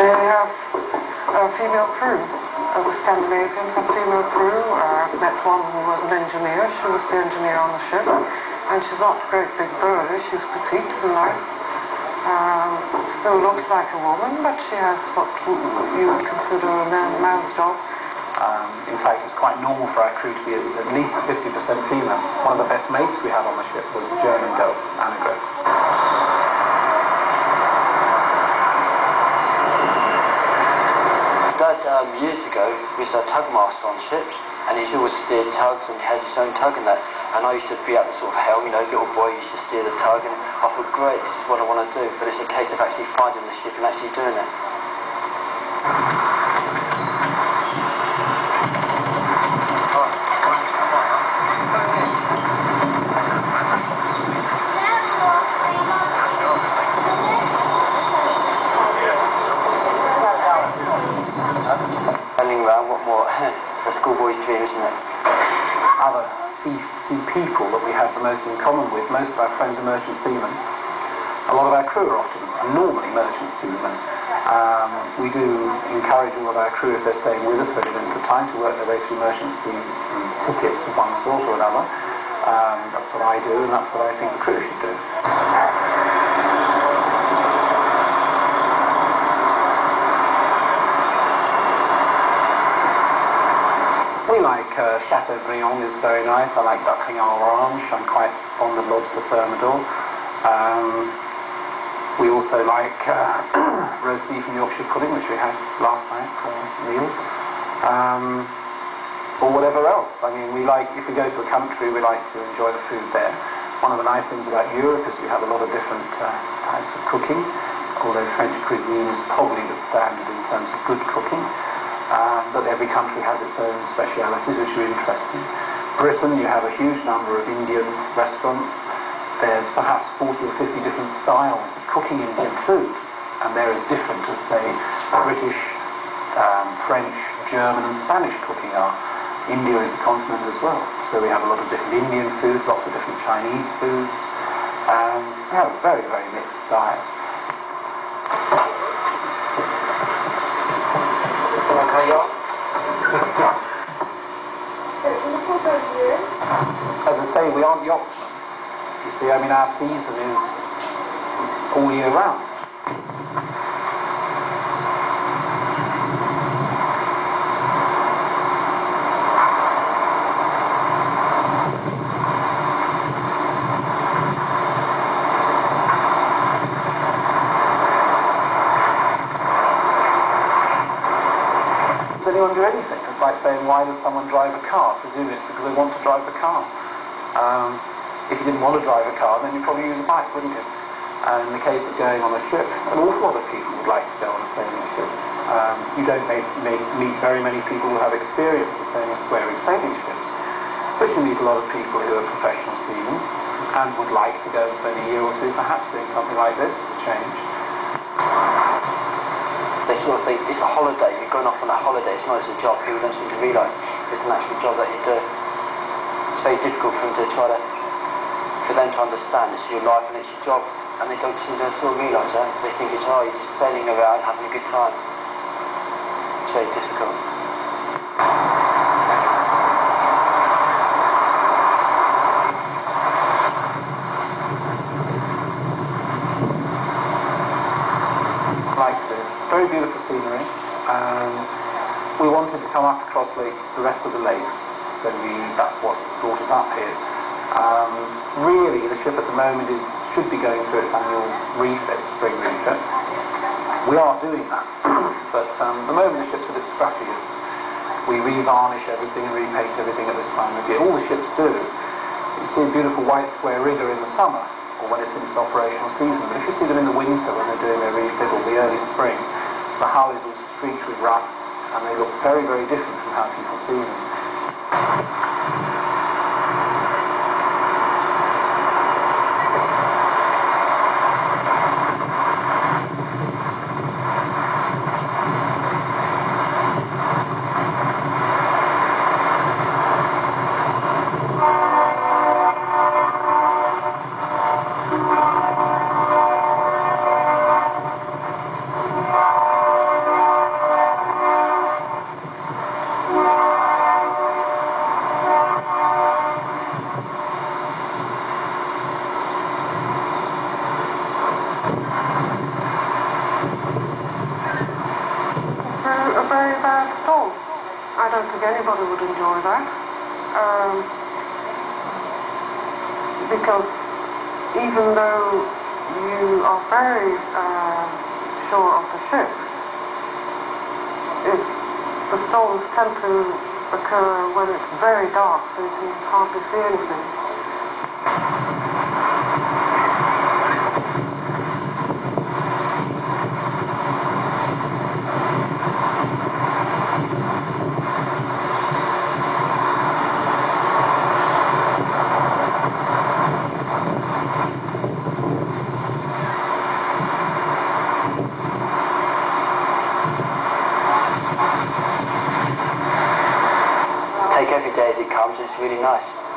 They have a female crew. The Scandinavians have female crew. I've met one who was an engineer. She was the engineer on the ship. And she's not a great big burly. She's petite and nice. Still looks like a woman, but she has what you would consider a man's job. In fact, it's quite normal for our crew to be at least 50% female. One of the best mates we had on the ship was a German girl, Anna. Dad, years ago, we used to have tugmaster on ships, and he's always steered tugs and he has his own tug and that. And I used to be at the sort of helm, you know, little boy used to steer the tug, and I thought, great, this is what I want to do. But it's a case of actually finding the ship and actually doing it. Running around, what more? It's a schoolboy's dream, isn't it? Other sea people that we have the most in common with, most of our friends are merchant seamen. A lot of our crew are often, normally merchant seamen. We do encourage all of our crew, if they're staying with us for any length of time, to work their way through merchant seamen tickets of one sort or another. That's what I do, and that's what I think the crew should do. We like Chateaubriand is very nice. I like duckling en orange. I'm quite fond of lobster thermidor. We also like roast beef and Yorkshire pudding, which we had last night for a meal. Or whatever else. I mean, we like, if we go to a country, we like to enjoy the food there. One of the nice things about Europe is we have a lot of different types of cooking, although French cuisine is probably the standard in terms of good cooking. But every country has its own specialities, which are interesting. Britain, you have a huge number of Indian restaurants. There's perhaps 40 or 50 different styles of cooking Indian food, and they're as different as, say, British, French, German and Spanish cooking are. India is a continent as well, so we have a lot of different Indian foods, lots of different Chinese foods. We have a very, very mixed diet. As I say, we aren't yachtsmen. You see, I mean, our season is all year round. Does anyone do anything? It's like saying, why does someone drive a car? Presumably it's because they want to drive the car. If you didn't want to drive a car, then you'd probably use a bike, wouldn't you? And in the case of going on a ship, an awful lot of people would like to go on a sailing ship. You don't meet very many people who have experience of wearing sailing ships. But you meet a lot of people who are professional seamen and would like to go and spend a year or two perhaps doing something like this to change. They sort of think it's a holiday, you're going off on a holiday, it's not as a job. People don't seem to realise it's an actual job that you do. It's very difficult for them to try to, for them to understand it's your life and it's your job, and they don't seem to sort of realise that. They think it's, oh, you're just sailing around having a good time. It's very difficult. Like this. Very beautiful scenery. We wanted to come up across the rest of the lakes, so that's what brought us up here. Really, the ship at the moment should be going through its annual refit, spring refit. We are doing that, but the moment the ship's at its scrappiest, we revarnish everything and repaint everything at this time of year. All the ships do. You see a beautiful white square rigger in the summer, or when it's in its operational season, but if you see them in the winter when they're doing their refit, or the early spring, the hull is all streaked with rust, and they look very, very different from how people see them. don't think anybody would enjoy that. Because even though you are very sure of the ship, the storms tend to occur when it's very dark, so you can hardly see anything. Take every day as it comes. It's really nice.